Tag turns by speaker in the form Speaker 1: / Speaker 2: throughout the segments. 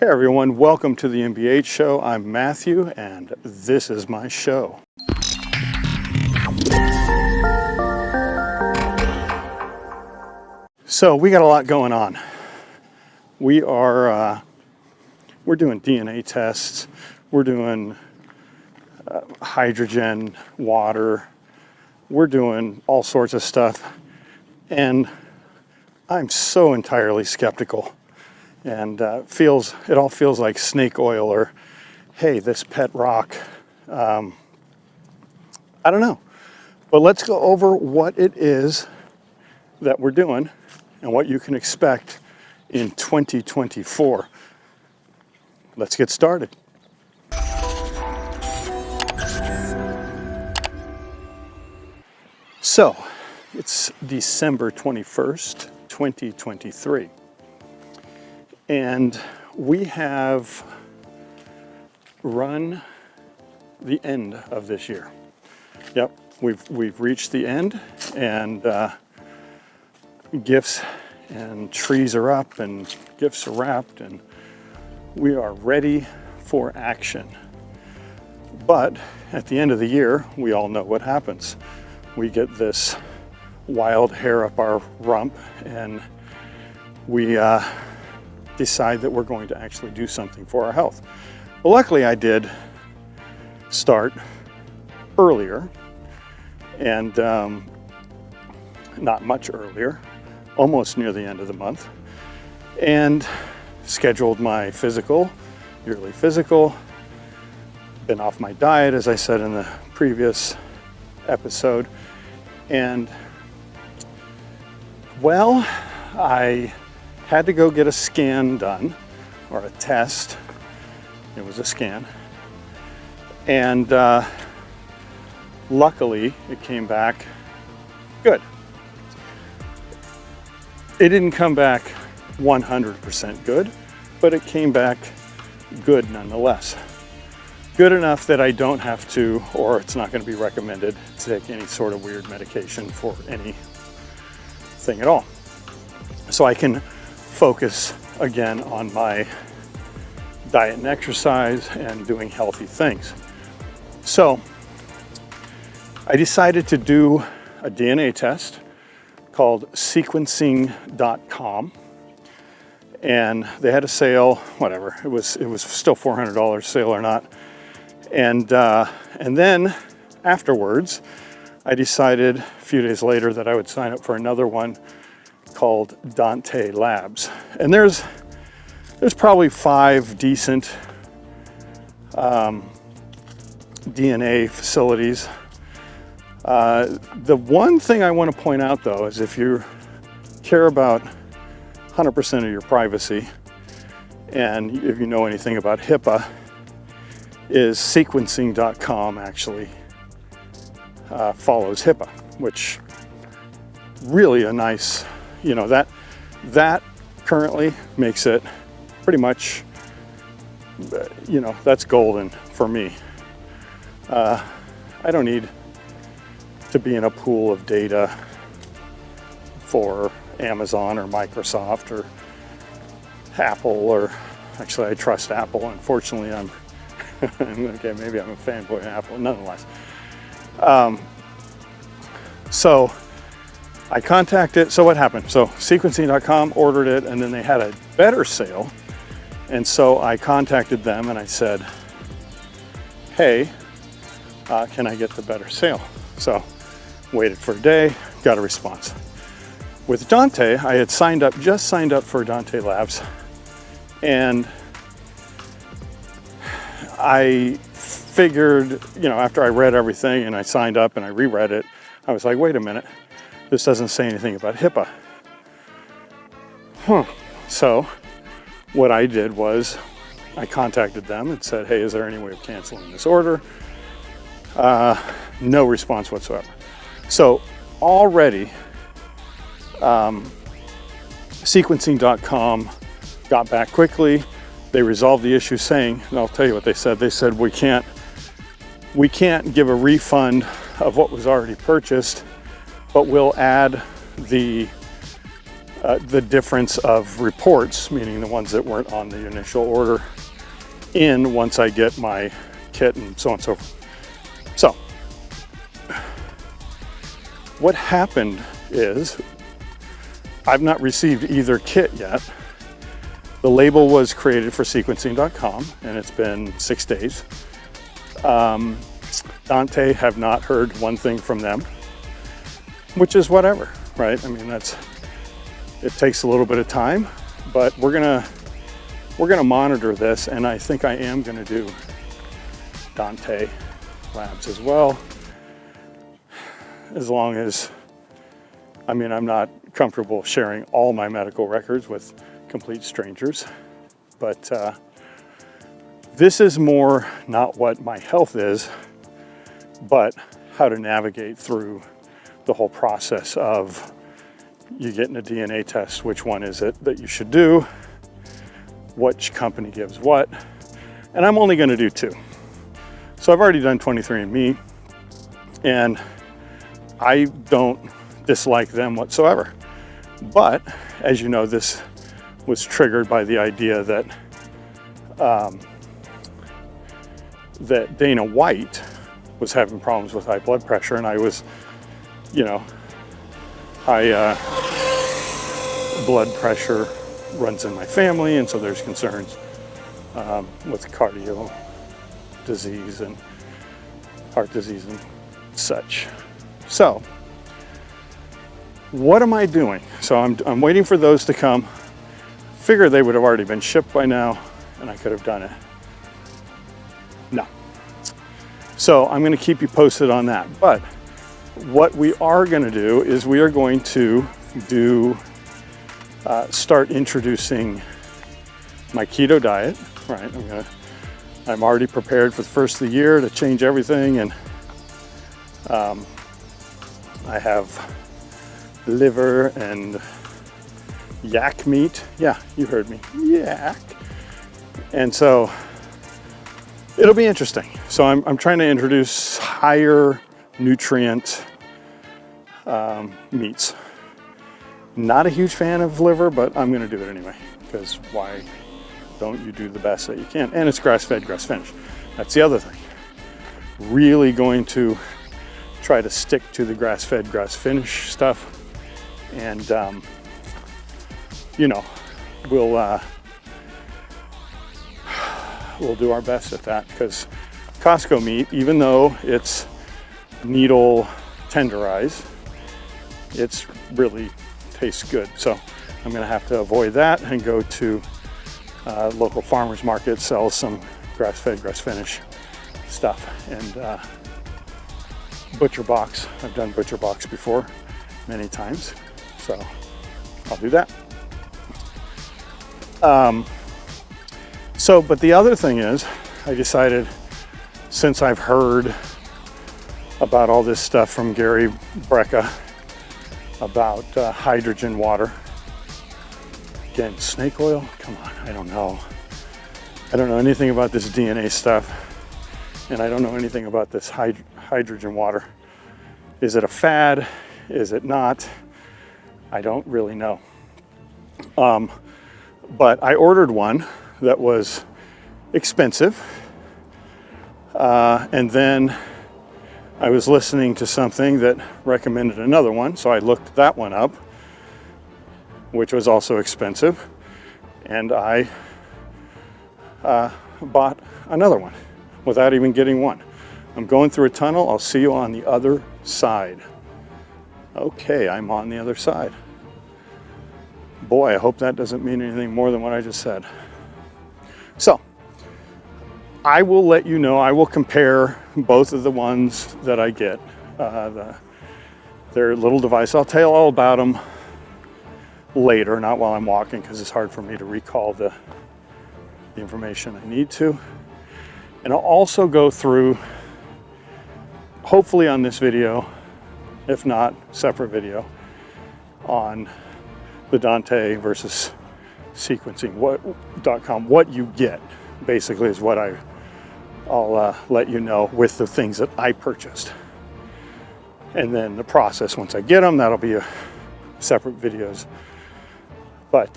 Speaker 1: Hey everyone, welcome to the MBH show. I'm Matthew and this is my show. So we got a lot going on. We're doing DNA tests. We're doing hydrogen, water. We're doing all sorts of stuff. And I'm so entirely skeptical. And it all feels like snake oil or, hey, this pet rock. I don't know. But let's go over what it is that we're doing and what you can expect in 2024. Let's get started. So, it's December 21st, 2023. And we have run the end of this year. Yep, we've reached the end, and gifts and trees are up and gifts are wrapped, and we are ready for action. But at the end of the year, we all know what happens. We get this wild hair up our rump, and we decide that we're going to actually do something for our health. Well, luckily I did start earlier, and not much earlier, almost near the end of the month, and scheduled my yearly physical, been off my diet, as I said in the previous episode, and well, I had to go get a scan done, or a test. It was a scan. And luckily, it came back good. It didn't come back 100% good, but it came back good nonetheless. Good enough that I don't have to, or it's not going to be recommended to take any sort of weird medication for anything at all. So I can focus again on my diet and exercise and doing healthy things. So I decided to do a DNA test called sequencing.com, and they had a sale, whatever, it was still $400, sale or not. And then afterwards, I decided a few days later that I would sign up for another one called Dante Labs. And there's probably 5 decent DNA facilities. The one thing I want to point out, though, is if you care about 100% of your privacy, and if you know anything about HIPAA, is sequencing.com actually follows HIPAA, which really a nice, that currently makes it pretty much, that's golden for me. I don't need to be in a pool of data for Amazon or Microsoft or Apple, or actually I trust Apple. Unfortunately, okay, maybe I'm a fanboy of Apple, nonetheless. So I contacted, so what happened? So sequencing.com ordered it, and then they had a better sale. And so I contacted them and I said, hey, can I get the better sale? So waited for a day, got a response. With Dante, I had just signed up for Dante Labs, and I figured, after I read everything and I signed up and I reread it, I was like, wait a minute, this doesn't say anything about HIPAA. So what I did was I contacted them and said, hey, is there any way of canceling this order? No response whatsoever. So already, sequencing.com got back quickly. They resolved the issue, saying, and I'll tell you what they said. They said, we can't give a refund of what was already purchased, but we'll add the the difference of reports, meaning the ones that weren't on the initial order, in once I get my kit and so on and so forth. So what happened is I've not received either kit yet. The label was created for sequencing.com and it's been 6 days. Dante, have not heard one thing from them, which is whatever, right? I mean, it takes a little bit of time, but we're gonna monitor this, and I think I am gonna do Dante Labs as well, as long as, I mean, I'm not comfortable sharing all my medical records with complete strangers, but this is more not what my health is, but how to navigate through the whole process of you getting a DNA test, which one is it that you should do, which company gives what, and I'm only going to do 2. So I've already done 23andMe, and I don't dislike them whatsoever. But as you know, this was triggered by the idea that that Dana White was having problems with high blood pressure, and I was, you know, high blood pressure runs in my family, and so there's concerns with cardio disease and heart disease and such. So what am I doing? So I'm waiting for those to come. Figure they would have already been shipped by now and I could have done it. No. So I'm going to keep you posted on that. But what we are going to do is we are going to start introducing my keto diet, right? I'm already prepared for the first of the year to change everything, and I have liver and yak meat. Yeah, you heard me, yak. And so it'll be interesting. So I'm trying to introduce higher nutrient meats. Not a huge fan of liver, but I'm going to do it anyway, because why don't you do the best that you can? And it's grass-fed, grass-finished. That's the other thing. Really going to try to stick to the grass-fed, grass-finished stuff. And, you know, we'll do our best at that, because Costco meat, even though it's needle tenderized, it's really tastes good. So I'm going to have to avoid that and go to local farmers market, sell some grass-fed, grass-finished stuff, and butcher box. I've done butcher box before many times, so I'll do that. But the other thing is, I decided, since I've heard about all this stuff from Gary Brecka about hydrogen water. Again, snake oil? Come on, I don't know. I don't know anything about this DNA stuff, and I don't know anything about this hydrogen water. Is it a fad? Is it not? I don't really know. But I ordered one that was expensive, and then I was listening to something that recommended another one, so I looked that one up, which was also expensive, and I bought another one without even getting one. I'm going through a tunnel. I'll see you on the other side. Okay, I'm on the other side. Boy, I hope that doesn't mean anything more than what I just said. So, I will let you know, I will compare both of the ones that I get, their little device. I'll tell you all about them later, not while I'm walking, because it's hard for me to recall the information I need to. And I'll also go through, hopefully on this video, if not separate video, on the Dante versus sequencing.com, what you get basically is what I'll let you know with the things that I purchased. And then the process once I get them, that'll be a separate videos But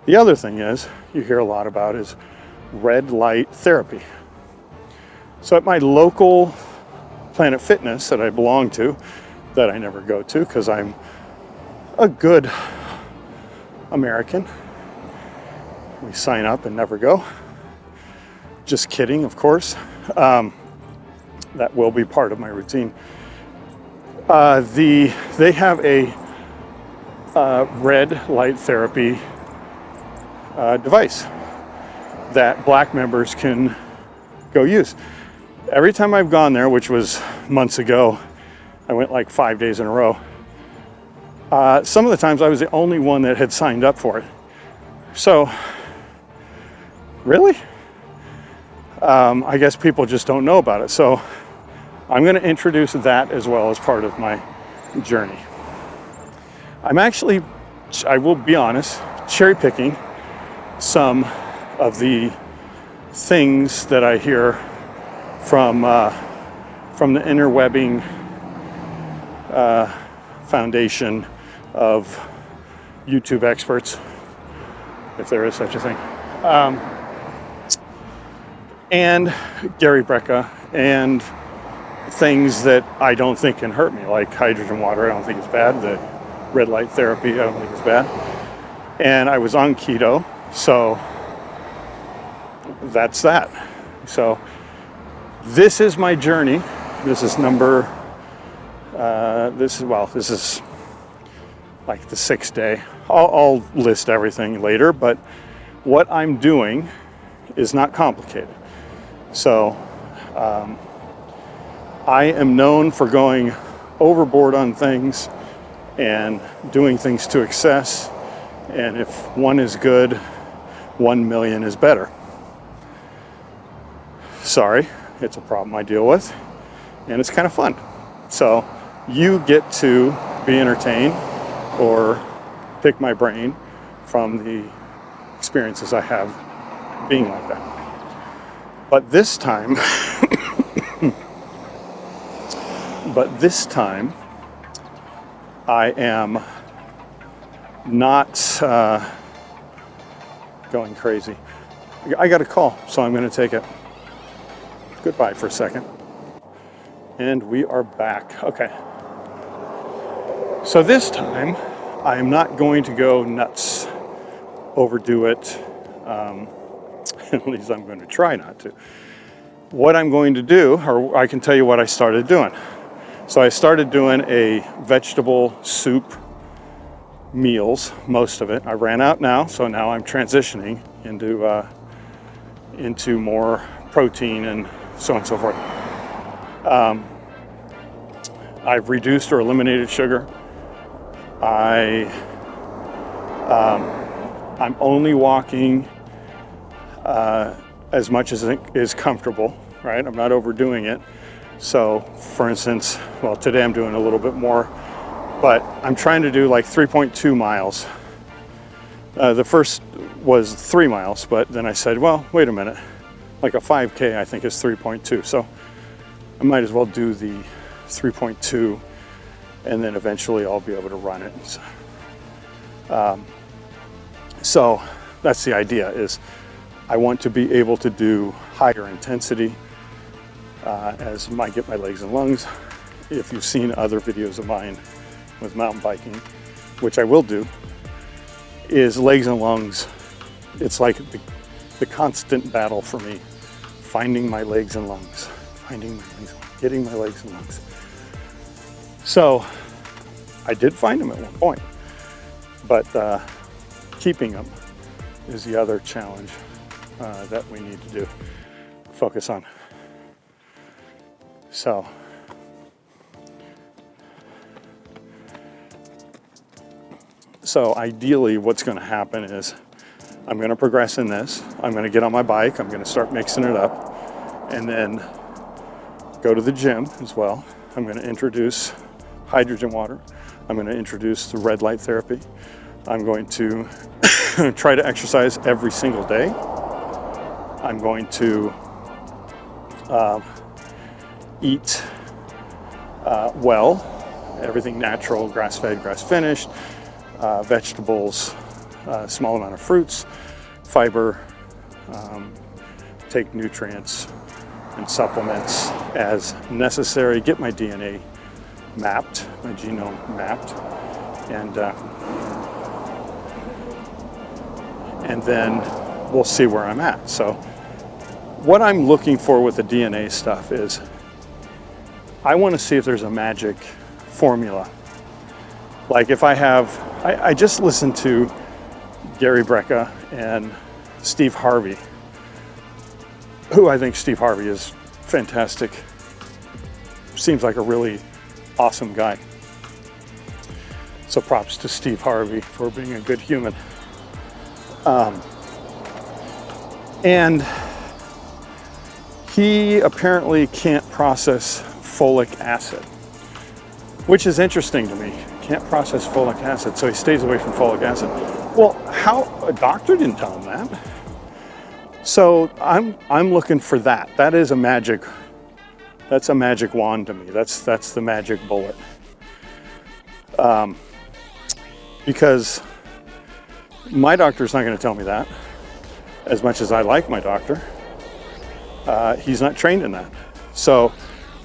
Speaker 1: the other thing is, you hear a lot about is red light therapy. So at my local Planet Fitness that I belong to, that I never go to because I'm a good American, we sign up and never go. Just kidding, of course. That will be part of my routine. They have a red light therapy device that black members can go use. Every time I've gone there, which was months ago, I went like 5 days in a row. Some of the times I was the only one that had signed up for it. So, really? I guess people just don't know about it. So I'm going to introduce that as well as part of my journey. I'm actually, I will be honest, cherry picking some of the things that I hear from the interwebbing foundation of YouTube experts, if there is such a thing, and Gary Brecka, and things that I don't think can hurt me, like hydrogen water. I don't think it's bad. The red light therapy, I don't think it's bad. And I was on keto, so that's that. So this is my journey. This is this is like the 6th day. I'll list everything later, but what I'm doing is not complicated. So I am known for going overboard on things and doing things to excess. And if one is good, 1 million is better. Sorry, it's a problem I deal with, and it's kind of fun. So you get to be entertained or pick my brain from the experiences I have being like that. But this time, I am not going crazy. I got a call, so I'm going to take it. Goodbye for a second. And we are back. Okay. So this time, I am not going to go nuts, overdo it. At least I'm going to try not to. What I'm going to do, or I can tell you what I started doing. So I started doing a vegetable soup meals, most of it. I ran out now, so now I'm transitioning into more protein and so on and so forth. I've reduced or eliminated sugar. I'm only walking as much as is comfortable, right? I'm not overdoing it. So, for instance, well, today I'm doing a little bit more, but I'm trying to do like 3.2 miles. The first was 3 miles, but then I said, well, wait a minute. Like a 5K, I think is 3.2. So I might as well do the 3.2, and then eventually I'll be able to run it. So that's the idea, is I want to be able to do higher intensity as I get my legs and lungs. If you've seen other videos of mine with mountain biking, which I will do, is legs and lungs. It's like the constant battle for me, finding my legs and lungs, getting my legs and lungs. So I did find them at one point, but keeping them is the other challenge that we need to do, focus on. So ideally what's going to happen is I'm going to progress in this. I'm going to get on my bike. I'm going to start mixing it up and then go to the gym as well. I'm going to introduce hydrogen water. I'm going to introduce the red light therapy. I'm going to try to exercise every single day. I'm going to eat well, everything natural, grass-fed, grass-finished. vegetables, small amount of fruits, fiber, take nutrients and supplements as necessary, get my DNA mapped, my genome mapped, and then we'll see where I'm at. So what I'm looking for with the DNA stuff is I want to see if there's a magic formula. Like if I just listened to Gary Brecka and Steve Harvey, who I think Steve Harvey is fantastic. Seems like a really awesome guy. So props to Steve Harvey for being a good human. And he apparently can't process folic acid, which is interesting to me. Can't process folic acid, so he stays away from folic acid. Well, how? A doctor didn't tell him that. So I'm looking for that. That is a magic. That's a magic wand to me. That's the magic bullet. Because my doctor's not going to tell me that. As much as I like my doctor, he's not trained in that. So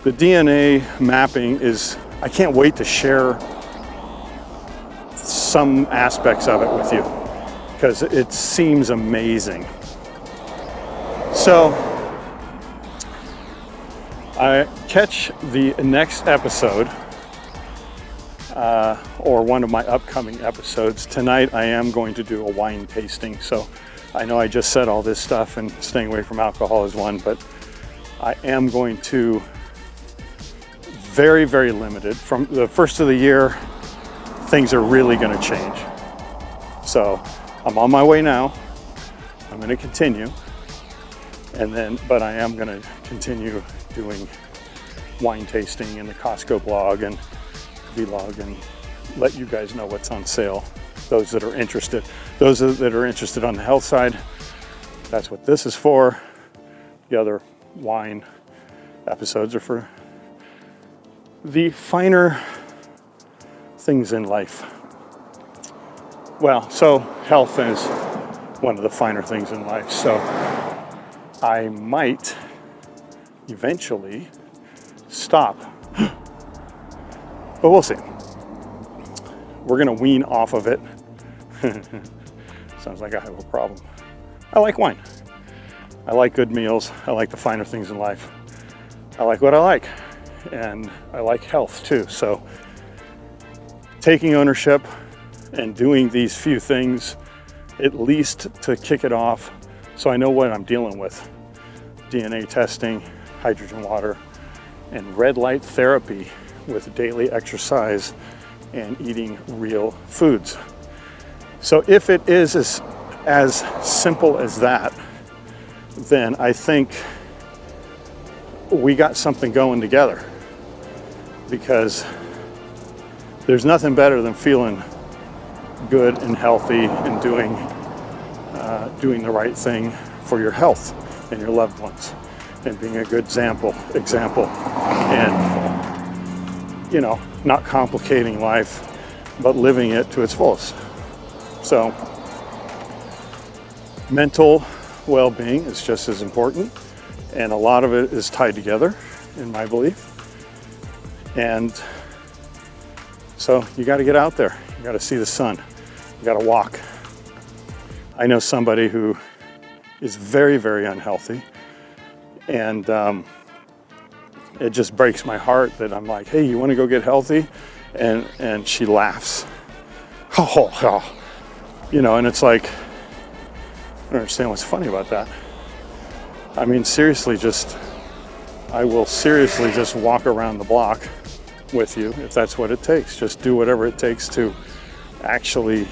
Speaker 1: the DNA mapping is. I can't wait to share some aspects of it with you because it seems amazing. So I catch the next episode or one of my upcoming episodes. Tonight I am going to do a wine tasting. So I know I just said all this stuff and staying away from alcohol is one, but I am going to very, very limited. From the first of the year, things are really going to change. So I'm on my way now. I'm going to continue. But I am going to continue doing wine tasting in the Costco blog and vlog and let you guys know what's on sale. Those that are interested. Those that are interested on the health side, that's what this is for. The other wine episodes are for the finer things in life. Well, so health is one of the finer things in life. So I might eventually stop, but we'll see. We're gonna wean off of it. Sounds like I have a problem. I like wine. I like good meals. I like the finer things in life. I like what I like. And I like health too. So taking ownership and doing these few things, at least to kick it off, so I know what I'm dealing with. DNA testing, hydrogen water, and red light therapy with daily exercise and eating real foods. So if it is as simple as that, then I think we got something going together, because there's nothing better than feeling good and healthy and doing the right thing for your health and your loved ones, and being a good example, and not complicating life, but living it to its fullest. So mental well-being is just as important, and a lot of it is tied together, in my belief. And so you got to get out there. You got to see the sun. You got to walk. I know somebody who is very, very unhealthy, and it just breaks my heart that I'm like, hey, you want to go get healthy? And she laughs. And it's like, I don't understand what's funny about that. I mean, I will seriously just walk around the block with you if that's what it takes. Just do whatever it takes to actually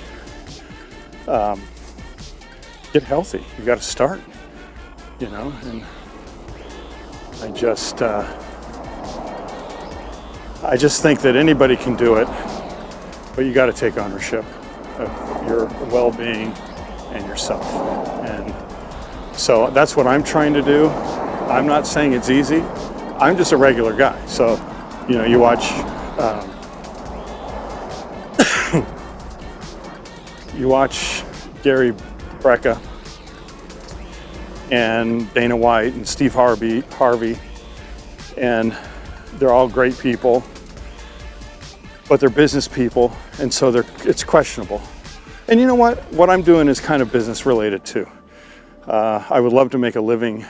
Speaker 1: get healthy. You got to start, and I just think that anybody can do it, but you got to take ownership of your well-being and yourself. And so that's what I'm trying to do. I'm not saying it's easy. I'm just a regular guy. So, you watch you watch Gary Brecka and Dana White and Steve Harvey, and they're all great people, but they're business people, and so it's questionable. And you know what? What I'm doing is kind of business related too. I would love to make a living,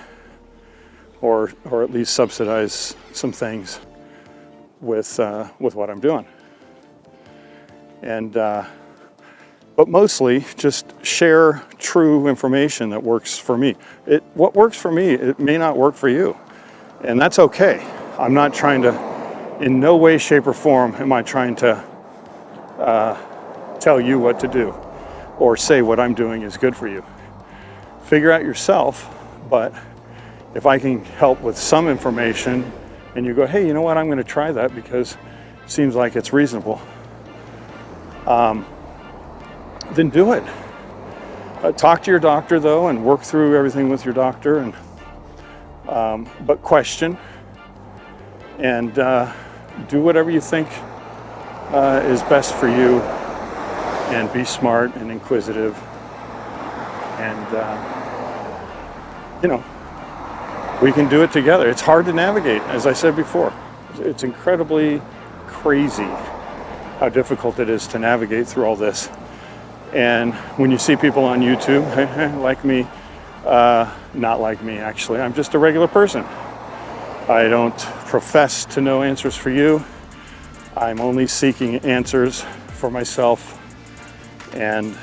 Speaker 1: or at least subsidize some things with what I'm doing. And but mostly just share true information that works for me. What works for me, it may not work for you, and that's okay. I'm not trying to, in no way, shape, or form, am I trying to tell you what to do or say what I'm doing is good for you. Figure out yourself, but if I can help with some information and you go, hey, you know what, I'm going to try that because it seems like it's reasonable, then do it. Talk to your doctor though and work through everything with your doctor, and but question and do whatever you think is best for you, and be smart and inquisitive, and you know, we can do it together. It's hard to navigate, as I said before. It's incredibly crazy how difficult it is to navigate through all this. And when you see people on YouTube, like me, not like me actually, I'm just a regular person. I don't profess to know answers for you. I'm only seeking answers for myself. And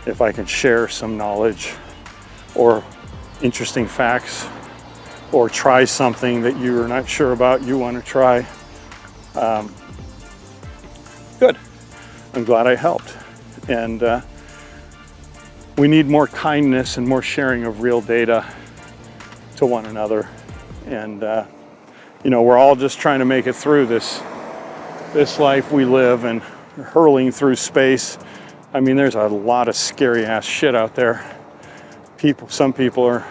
Speaker 1: if I can share some knowledge or interesting facts, or try something that you're not sure about, you want to try, good. I'm glad I helped. And we need more kindness and more sharing of real data to one another. And you know, we're all just trying to make it through this life we live, and hurling through space. I mean, there's a lot of scary ass shit out there. Some people are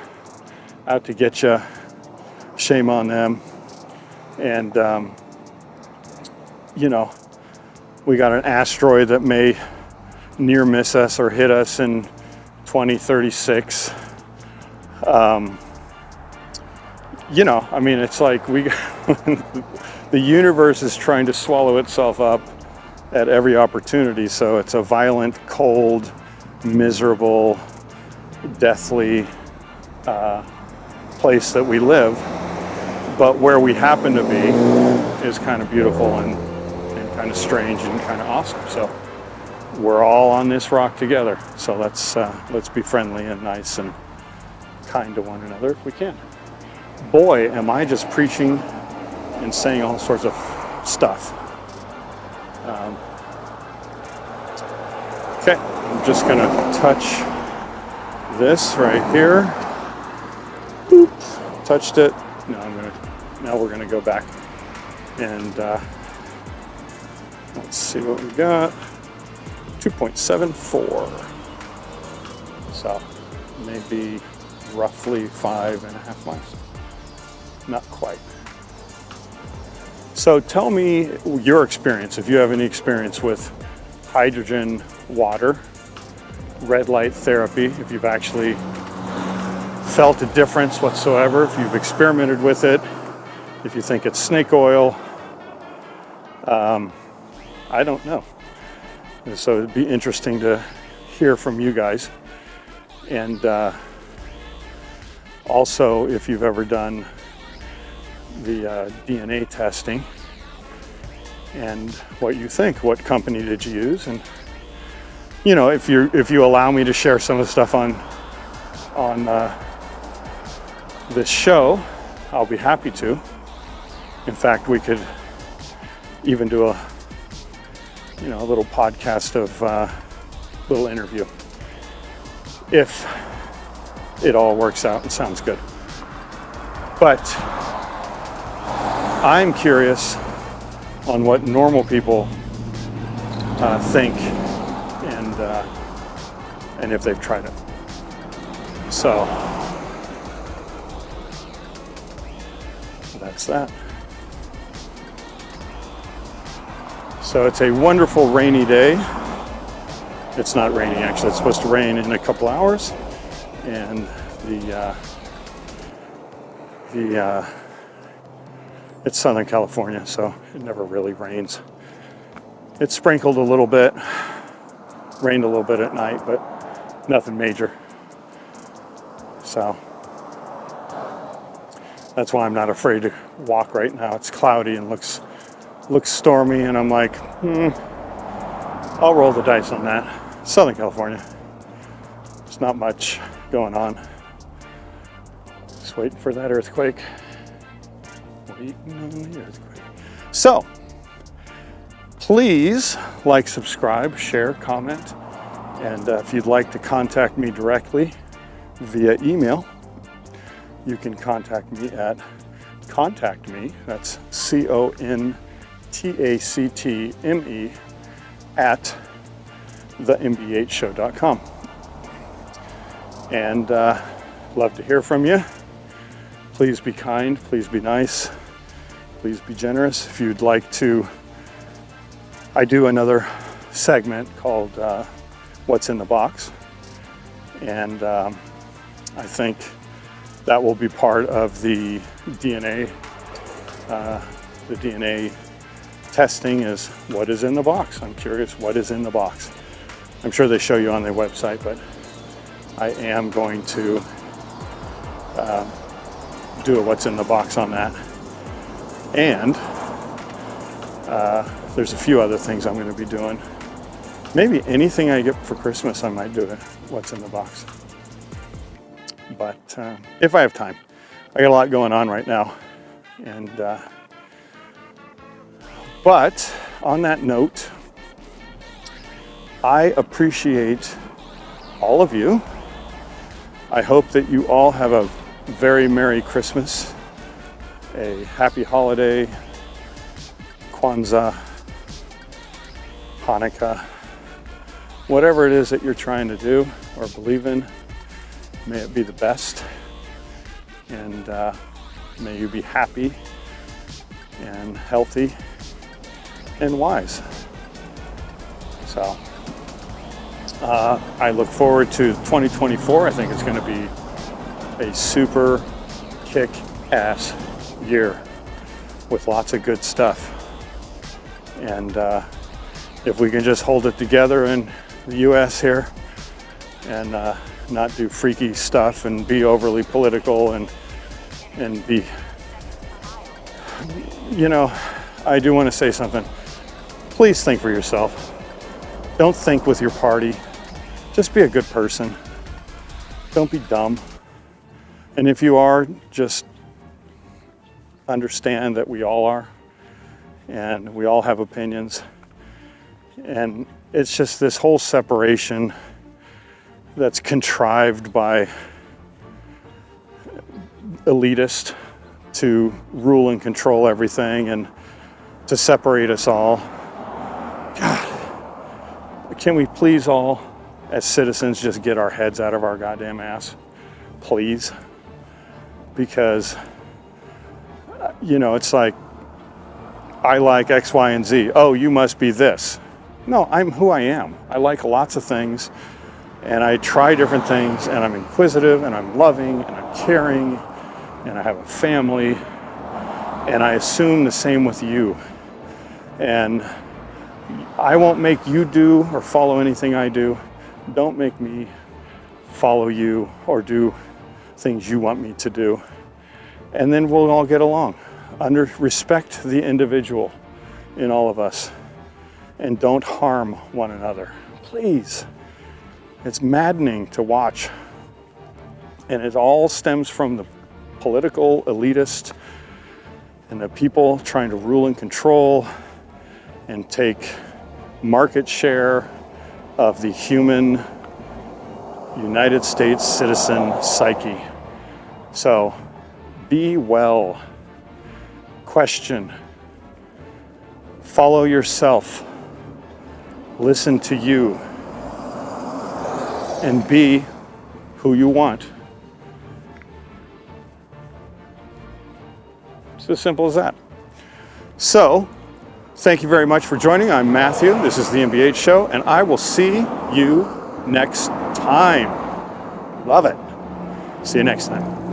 Speaker 1: out to get you. Shame on them. And you know, we got an asteroid that may near miss us or hit us in 2036. You know, I mean, it's like the universe is trying to swallow itself up at every opportunity. So it's a violent, cold, miserable, deathly place that we live. But where we happen to be is kind of beautiful and kind of strange and kind of awesome. So we're all on this rock together. So let's be friendly and nice and kind to one another if we can. Boy, am I just preaching and saying all sorts of stuff. Okay, I'm just gonna touch this right here. Boop, touched it. Now we're gonna go back and let's see what we got. 2.74. So maybe roughly 5.5 miles. Not quite. So tell me your experience, if you have any experience with hydrogen water, red light therapy, if you've actually felt a difference whatsoever, if you've experimented with it, if you think it's snake oil. I don't know. So it'd be interesting to hear from you guys. And also, if you've ever done the DNA testing and what you think, what company did you use? And you know, if you allow me to share some of the stuff on this show, I'll be happy to. In fact, we could even do a little podcast of little interview if it all works out and sounds good. But I'm curious on what normal people think and if they've tried it. So that's that. So it's a wonderful rainy day It's not raining, actually. It's supposed to rain in a couple hours, and it's Southern California, so it never really rains. It sprinkled a little bit, rained a little bit at night, but nothing major. So that's why I'm not afraid to walk right now. It's cloudy and looks stormy, and I'm like, I'll roll the dice on that. Southern California, there's not much going on. Just waiting for that earthquake. Waiting on the earthquake. So, please like, subscribe, share, comment, and if you'd like to contact me directly via email, you can contact me at contactme, that's CONTACTME at thembhshow.com. And love to hear from you. Please be kind, please be nice, please be generous. If you'd like to, I do another segment called What's in the Box, and I think that will be part of the DNA. The DNA testing is what is in the box. I'm curious what is in the box. I'm sure they show you on their website, but I am going to do a what's in the box on that. And there's a few other things I'm going to be doing. Maybe anything I get for Christmas, I might do it. What's in the box. But if I have time, I got a lot going on right now. And but on that note, I appreciate all of you. I hope that you all have a very Merry Christmas, a happy holiday, Kwanzaa, Hanukkah, whatever it is that you're trying to do or believe in. May it be the best, and may you be happy and healthy and wise. So I look forward to 2024. I think it's going to be a super kick-ass year with lots of good stuff. And if we can just hold it together in the US here and not do freaky stuff and be overly political and be, I do want to say something. Please think for yourself. Don't think with your party. Just be a good person. Don't be dumb. And if you are, just understand that we all are, and we all have opinions. And it's just this whole separation that's contrived by elitists to rule and control everything and to separate us all. God, can we please all, as citizens, just get our heads out of our goddamn ass? Please. Because, it's like, I like X, Y, and Z. Oh, you must be this. No, I'm who I am. I like lots of things, and I try different things, and I'm inquisitive, and I'm loving, and I'm caring, and I have a family, and I assume the same with you. And I won't make you do or follow anything I do. Don't make me follow you or do things you want me to do. And then we'll all get along. Respect the individual in all of us, and don't harm one another. Please. It's maddening to watch. And it all stems from the political elitist and the people trying to rule and control and take market share of the human United States citizen psyche. So be well, question, follow yourself, listen to you, and be who you want. It's as simple as that. So, Thank you very much for joining. I'm Matthew. This is the MBH Show, and I will see you next time. Love it. See you next time.